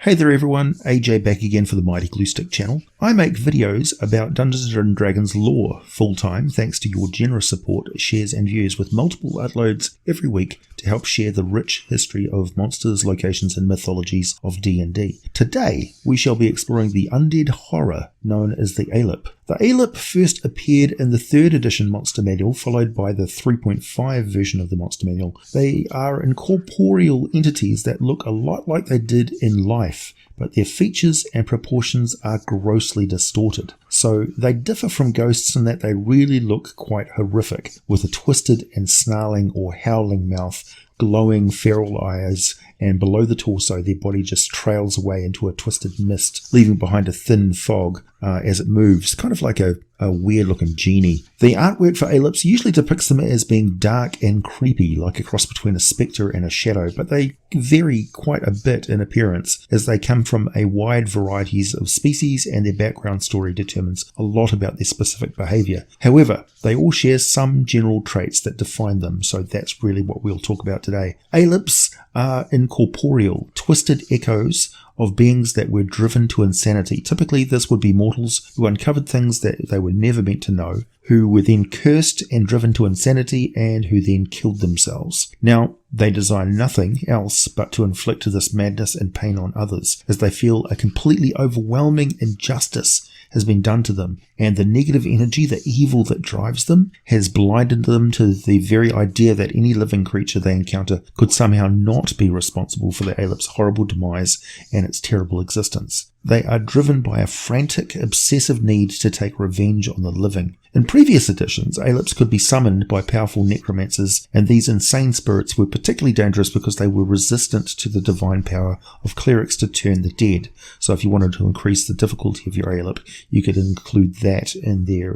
Hey there everyone, AJ back again for the Mighty Gluestick channel. I make videos about Dungeons & Dragons lore full-time thanks to your generous support, shares and views with multiple uploads every week to help share the rich history of monsters, locations and mythologies of D&D. Today we shall be exploring the undead horror known as the Allip. The Allip first appeared in the 3rd edition Monster Manual, followed by the 3.5 version of the Monster Manual. They are incorporeal entities that look a lot like they did in life, but their features and proportions are grossly distorted. So they differ from ghosts in that they really look quite horrific, with a twisted and snarling or howling mouth, glowing feral eyes, and below the torso their body just trails away into a twisted mist, leaving behind a thin fog as it moves, kind of like a weird looking genie. The artwork for Allips usually depicts them as being dark and creepy, like a cross between a spectre and a shadow, but they vary quite a bit in appearance as they come from a wide varieties of species and their background story determines a lot about their specific behaviour. However, they all share some general traits that define them, so that's really what we'll talk about today. Allips are incorporeal, twisted echoes of beings that were driven to insanity. Typically this would be mortals who uncovered things that they were never meant to know, who were then cursed and driven to insanity, and who then killed themselves. Now, they desire nothing else but to inflict this madness and pain on others, as they feel a completely overwhelming injustice has been done to them, and the negative energy, the evil that drives them, has blinded them to the very idea that any living creature they encounter could somehow not be responsible for the Allip's horrible demise and its terrible existence. They are driven by a frantic, obsessive need to take revenge on the living. In previous editions, Allips could be summoned by powerful necromancers, and these insane spirits were particularly dangerous because they were resistant to the divine power of clerics to turn the dead. So if you wanted to increase the difficulty of your Allip, you could include that in their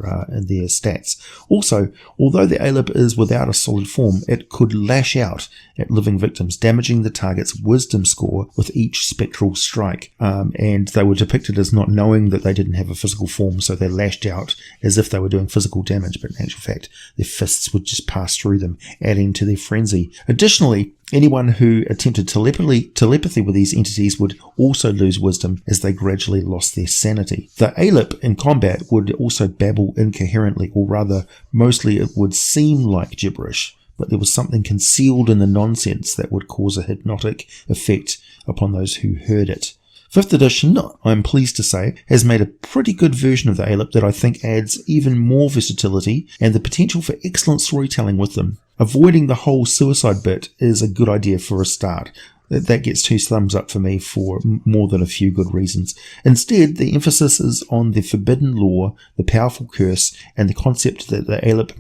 stats. Also, although the Allip is without a solid form, it could lash out at living victims, damaging the target's wisdom score with each spectral strike, and they were depicted as not knowing that they didn't have a physical form, so they lashed out as if they were doing physical damage, but in actual fact their fists would just pass through them, adding to their frenzy. Additionally, anyone who attempted telepathy with these entities would also lose wisdom as they gradually lost their sanity. The Allip in combat would also babble incoherently, or rather mostly it would seem like gibberish, but there was something concealed in the nonsense that would cause a hypnotic effect upon those who heard it. 5th edition, I'm pleased to say, has made a pretty good version of the Allip that I think adds even more versatility and the potential for excellent storytelling with them. Avoiding the whole suicide bit is a good idea for a start. That gets 2 thumbs up for me for more than a few good reasons. Instead, the emphasis is on the forbidden lore, the powerful curse, and the concept that the Allip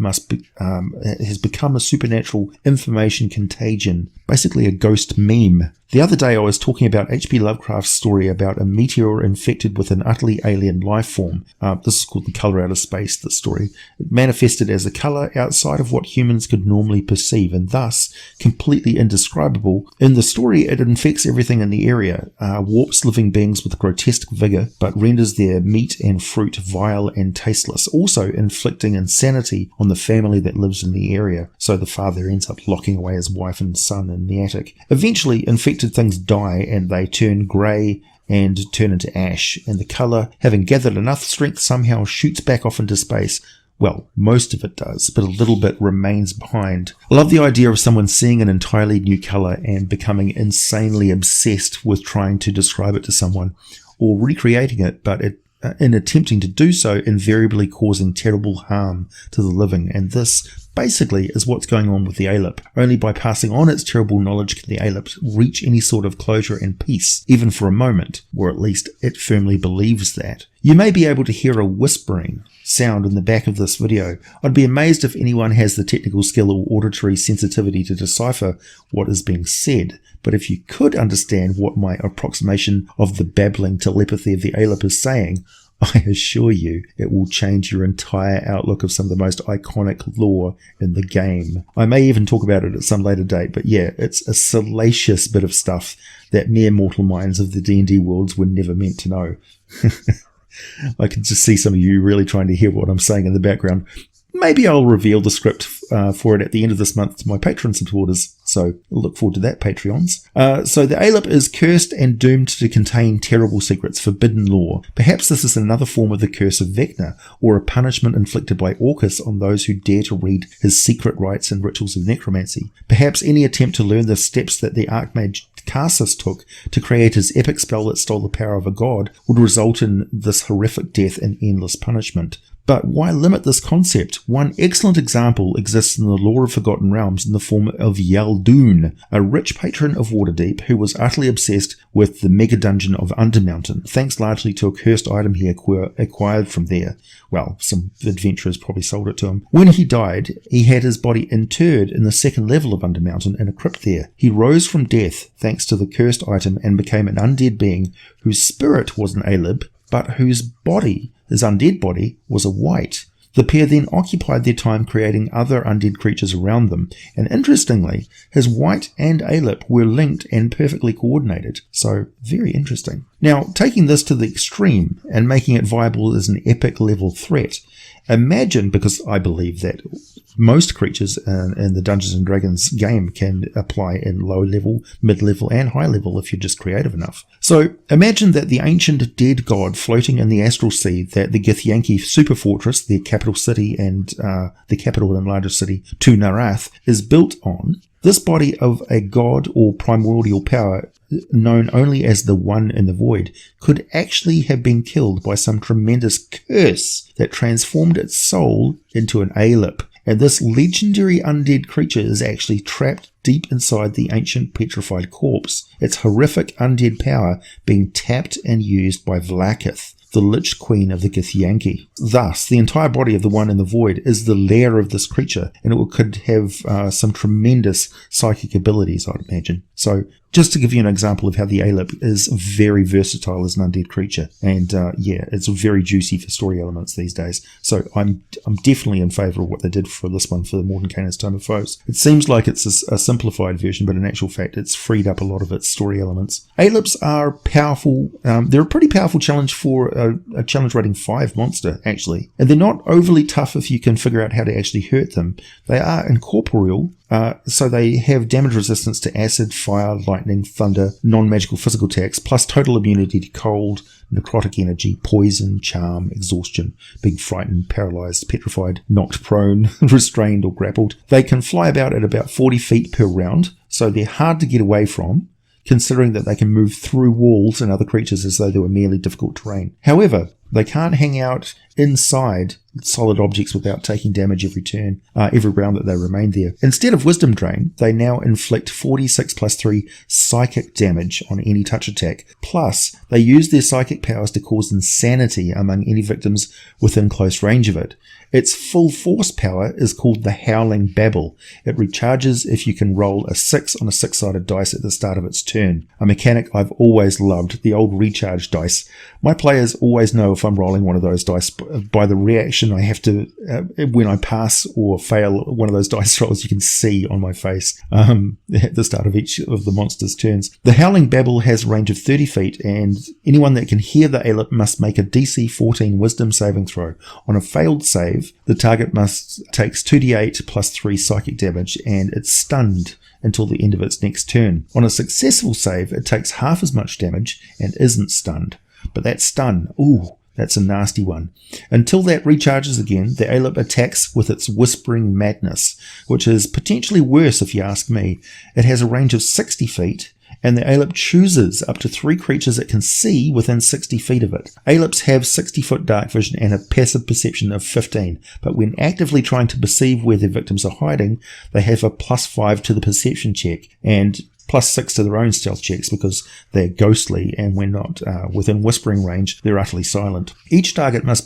has become a supernatural information contagion, basically a ghost meme. The other day I was talking about H.P. Lovecraft's story about a meteor infected with an utterly alien life form. This is called The Colour Out of Space, this story. It manifested as a colour outside of what humans could normally perceive, and thus completely indescribable. In the story, it infects everything in the area, warps living beings with grotesque vigour, but renders their meat and fruit vile and tasteless, also inflicting insanity on the family that lives in the area, so the father ends up locking away his wife and son in the attic. Eventually, infected things die and they turn grey and turn into ash, and the colour, having gathered enough strength, somehow shoots back off into space. Well, most of it does, but a little bit remains behind. I love the idea of someone seeing an entirely new colour and becoming insanely obsessed with trying to describe it to someone, or recreating it, but in attempting to do so, invariably causing terrible harm to the living, and this basically is what's going on with the Allip. Only by passing on its terrible knowledge can the Allip reach any sort of closure and peace, even for a moment, or at least it firmly believes that. You may be able to hear a whispering sound in the back of this video. I'd be amazed if anyone has the technical skill or auditory sensitivity to decipher what is being said, but if you could understand what my approximation of the babbling telepathy of the Allip is saying, I assure you it will change your entire outlook of some of the most iconic lore in the game. I may even talk about it at some later date, but yeah, it's a salacious bit of stuff that mere mortal minds of the D&D worlds were never meant to know. I can just see some of you really trying to hear what I'm saying in the background. Maybe I'll reveal the script for it at the end of this month to my Patreon supporters, so look forward to that, Patreons. So the Allip is cursed and doomed to contain terrible secrets, forbidden lore. Perhaps this is another form of the curse of Vecna, or a punishment inflicted by Orcus on those who dare to read his secret rites and rituals of necromancy. Perhaps any attempt to learn the steps that the Archmage Karsus took to create his epic spell that stole the power of a god would result in this horrific death and endless punishment. But why limit this concept? One excellent example exists in the lore of Forgotten Realms in the form of Yaldun, a rich patron of Waterdeep who was utterly obsessed with the mega dungeon of Undermountain, thanks largely to a cursed item he acquired from there. Well, some adventurers probably sold it to him. When he died, he had his body interred in the second level of Undermountain in a crypt there. He rose from death thanks to the cursed item and became an undead being whose spirit was an Allip, but whose body, his undead body, was a wight. The pair then occupied their time creating other undead creatures around them, and interestingly, his wight and Allip were linked and perfectly coordinated, so very interesting. Now, taking this to the extreme and making it viable as an epic level threat, imagine, because I believe that most creatures in the Dungeons & Dragons game can apply in low level, mid level and high level if you're just creative enough. So imagine that the ancient dead god floating in the astral sea that the Githyanki super fortress, their capital city and the capital and largest city, Tu Narath, is built on. This body of a god or primordial power, known only as the One in the Void, could actually have been killed by some tremendous curse that transformed its soul into an Allip. And this legendary undead creature is actually trapped deep inside the ancient petrified corpse, its horrific undead power being tapped and used by Vlaakith, the Lich Queen of the Githyanki. Thus, the entire body of the One in the Void is the lair of this creature, and it could have some tremendous psychic abilities, I'd imagine. So, just to give you an example of how the Allip is very versatile as an undead creature, and yeah, it's very juicy for story elements these days. So I'm definitely in favour of what they did for this one for the Mordenkainen's Tome of Foes. It seems like it's a simplified version, but in actual fact, it's freed up a lot of its story elements. Allips are powerful. They're a pretty powerful challenge for a challenge rating 5 monster, actually, and they're not overly tough if you can figure out how to actually hurt them. They are incorporeal. So they have damage resistance to acid, fire, lightning, thunder, non-magical physical attacks, plus total immunity to cold, necrotic energy, poison, charm, exhaustion, being frightened, paralyzed, petrified, knocked prone, restrained or grappled. They can fly about at about 40 feet per round, so they're hard to get away from, considering that they can move through walls and other creatures as though they were merely difficult terrain. However, they can't hang out inside solid objects without taking damage every round that they remain there. Instead of Wisdom Drain, they now inflict 46 plus 3 psychic damage on any touch attack. Plus, they use their psychic powers to cause insanity among any victims within close range of it. Its full force power is called the Howling Babble. It recharges if you can roll a 6 on a 6-sided dice at the start of its turn. A mechanic I've always loved, the old recharge dice. My players always know if I'm rolling one of those dice by the reaction I have to, when I pass or fail one of those dice rolls, you can see on my face at the start of each of the monster's turns. The Howling Babble has a range of 30 feet, and anyone that can hear the Allip must make a DC 14 Wisdom saving throw. On a failed save, the target takes 2d8 plus 3 psychic damage, and it's stunned until the end of its next turn. On a successful save, it takes half as much damage and isn't stunned. But that stun, ooh, that's a nasty one. Until that recharges again, the Allip attacks with its Whispering Madness, which is potentially worse if you ask me. It has a range of 60 feet, and the Allip chooses up to 3 creatures it can see within 60 feet of it. Allips have 60-foot dark vision and a passive perception of 15, but when actively trying to perceive where their victims are hiding, they have a +5 to the perception check, and +6 to their own stealth checks because they're ghostly, and when not within whispering range, they're utterly silent. Each target must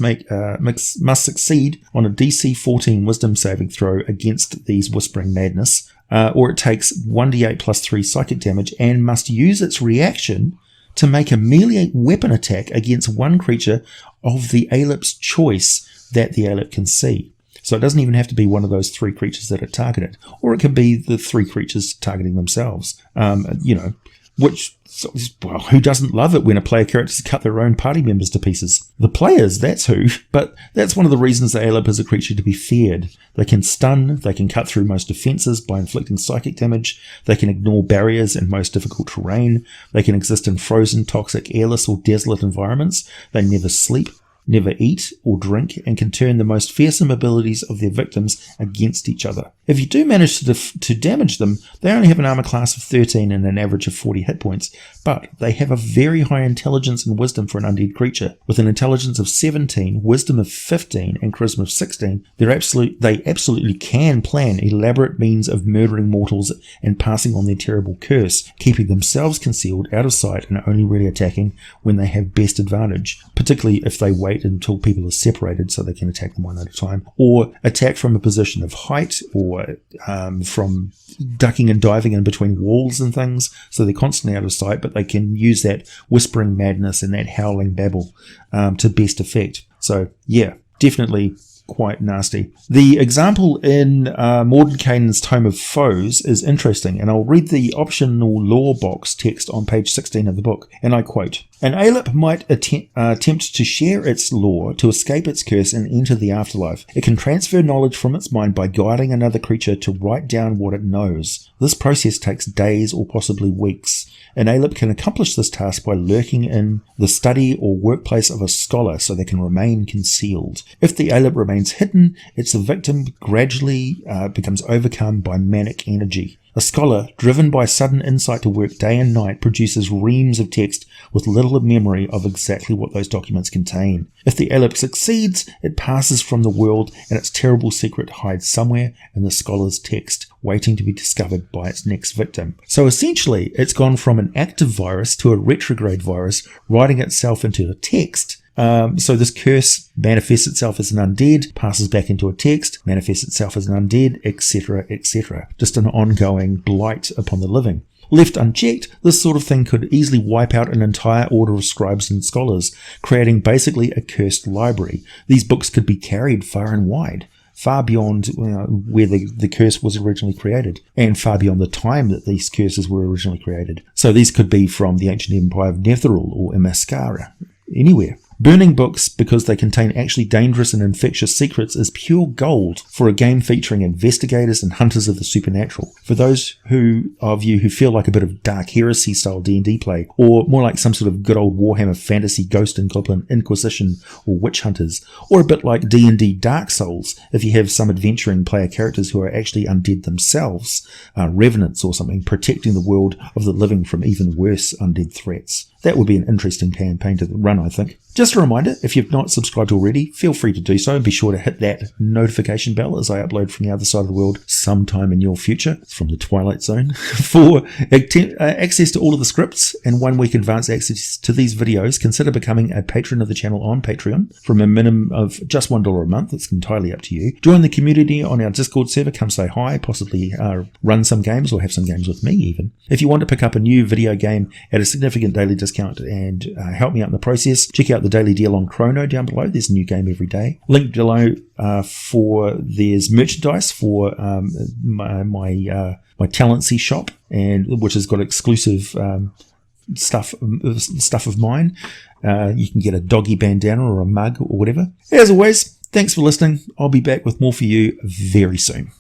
succeed on a DC 14 Wisdom saving throw against these Whispering Madness, or it takes 1d8 plus 3 psychic damage and must use its reaction to make a melee weapon attack against one creature of the Allip's choice that the Allip can see. So it doesn't even have to be one of those 3 creatures that are targeted, or it could be the 3 creatures targeting themselves. which, well, who doesn't love it when a player characters cut their own party members to pieces? The players, that's who. But that's one of the reasons the Allip is a creature to be feared. They can stun, they can cut through most defenses by inflicting psychic damage, they can ignore barriers in most difficult terrain, they can exist in frozen, toxic, airless or desolate environments, they never sleep, never eat or drink, and can turn the most fearsome abilities of their victims against each other. If you do manage to damage them, they only have an armor class of 13 and an average of 40 hit points, but they have a very high intelligence and wisdom for an undead creature. With an intelligence of 17, wisdom of 15, and charisma of 16, they absolutely can plan elaborate means of murdering mortals and passing on their terrible curse, keeping themselves concealed out of sight and only really attacking when they have best advantage, particularly if they wait until people are separated so they can attack them one at a time, or attack from a position of height, or from ducking and diving in between walls and things, so they're constantly out of sight, but they can use that whispering madness and that howling babble to best effect. So yeah, definitely quite nasty. The example in Mordenkainen's Tome of Foes is interesting, and I'll read the optional lore box text on page 16 of the book, and I quote, "An Allip might attempt to share its lore to escape its curse and enter the afterlife. It can transfer knowledge from its mind by guiding another creature to write down what it knows. This process takes days or possibly weeks. An Allip can accomplish this task by lurking in the study or workplace of a scholar so they can remain concealed. If the Allip remains hidden, its victim gradually becomes overcome by manic energy. A scholar, driven by sudden insight to work day and night, produces reams of text with little memory of exactly what those documents contain. If the Allip succeeds, it passes from the world and its terrible secret hides somewhere in the scholar's text, waiting to be discovered by its next victim." So essentially, it's gone from an active virus to a retrograde virus, writing itself into a text. So this curse manifests itself as an undead, passes back into a text, manifests itself as an undead, etc., etc. Just an ongoing blight upon the living. Left unchecked, this sort of thing could easily wipe out an entire order of scribes and scholars, creating basically a cursed library. These books could be carried far and wide, far beyond where the curse was originally created, and far beyond the time that these curses were originally created. So these could be from the ancient empire of Netheril or Imascara, anywhere. Burning books because they contain actually dangerous and infectious secrets is pure gold for a game featuring investigators and hunters of the supernatural. For those of you who feel like a bit of Dark Heresy style D&D play, or more like some sort of good old Warhammer Fantasy Ghost and Goblin Inquisition or Witch Hunters, or a bit like D&D Dark Souls if you have some adventuring player characters who are actually undead themselves, revenants or something, protecting the world of the living from even worse undead threats. That would be an interesting campaign to run, I think. Just a reminder, if you've not subscribed already, feel free to do so, and be sure to hit that notification bell as I upload from the other side of the world sometime in your future, from the Twilight Zone. For access to all of the scripts and 1 week advance access to these videos, consider becoming a patron of the channel on Patreon from a minimum of just $1 a month. It's entirely up to you. Join the community on our Discord server, come say hi, possibly run some games or have some games with me even. If you want to pick up a new video game at a significant daily discount and help me out in the process, check out the daily deal on Chrono down below. There's a new game every day. Link below there's merchandise for my Talency shop, and which has got exclusive stuff of mine. You can get a doggy bandana or a mug or whatever. As always, thanks for listening. I'll be back with more for you very soon.